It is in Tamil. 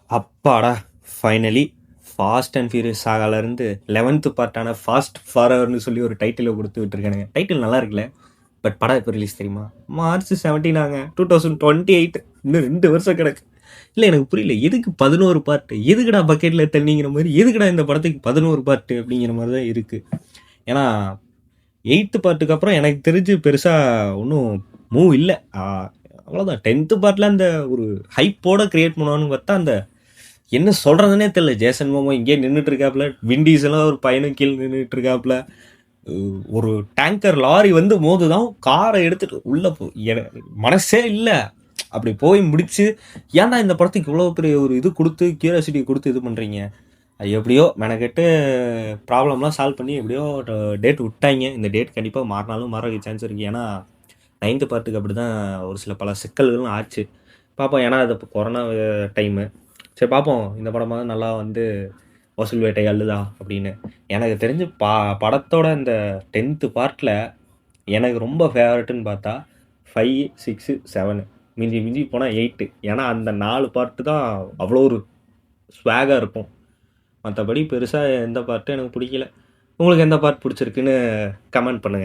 அப்பாடா! ஃபைனலி ஃபாஸ்ட் அண்ட் ஃபியூரியஸ் சாகாலேருந்து 11த் பார்ட்டான ஃபாஸ்ட் ஃபார்வர்ட்ன்னு சொல்லி ஒரு டைட்டில குடுத்து விட்டுருக்கானுங்க. டைட்டில் நல்லா இருக்குல்ல. பட் படம் எப்போ ரிலீஸ் தெரியுமா? மார்ச் 17 2028. இன்னும் 2 வருஷம் கிடக்கு. இல்ல எனக்கு புரியல. எதுக்கு 11 பார்ட்? எதுக்குடா பக்கெட்ல தண்ணீங்கிற மாரி, எதுக்குடா இந்த படத்துக்கு 11 பார்ட் அப்படிங்கிற மாரி தான் இருக்கு. ஏன்னா 8த் பார்ட்டுக்கு அப்புறம் எனக்கு தெரிஞ்சு பெருசா ஒண்ணும் மூவ் இல்ல. அவ்வளோதான். 10த் பார்ட்ல அந்த ஒரு ஹைப்போட கிரியேட் பண்ணுவான்னு பார்த்தா, அந்த என்ன சொல்றதுன்னே தெரியல. ஜேசன் மோமோ இங்கேயே நின்னுட்டு இருக்காப்ல. வின் டீசலும் ஒரு பையனும் கீழ நின்னுட்டு இருக்காப்ல. ஒரு டேங்கர் லாரி வந்து மோதுதான், காரை எடுத்துட்டு உள்ள மனசே இல்ல. அப்படி போய் முடிச்சு, ஏன்டா இந்த படத்துக்கு இவ்வளோ பெரிய ஒரு இது கொடுத்து, கியூரியாசிட்டி கொடுத்து இது பண்றீங்க? அது எப்படியோ மெனக்கெட்டு ப்ராப்ளம்லாம் சால்வ் பண்ணி எப்படியோ டேட் விட்டாங்க. இந்த டேட் கண்டிப்பாக மாறினாலும் மாறதுக்கு சான்ஸ் இருக்குது. ஏன்னா 9th பார்ட்டுக்கு அப்படி தான் ஒரு சில பல சிக்கல்களும் ஆச்சு. பார்ப்போம். ஏன்னா அது இப்போ கொரோனா டைமு. சரி பார்ப்போம். இந்த படமாவது நல்லா வந்து வசூல் வேட்டை அள்ளுதா அப்படின்னு. எனக்கு தெரிஞ்சு படத்தோட இந்த 10th பார்ட்டில் எனக்கு ரொம்ப ஃபேவரட்டுன்னு பார்த்தா 5, 6, 7 மிஞ்சி மிஞ்சி போனால் 8. ஏன்னா அந்த 4 பார்ட்டு தான் அவ்வளோ ஒரு ஸ்வாகாக இருக்கும். மற்றபடி பெருசாக எந்த பார்ட்டும் எனக்கு பிடிக்கல. உங்களுக்கு எந்த பார்ட் பிடிச்சிருக்குன்னு கமெண்ட் பண்ணுங்கள்.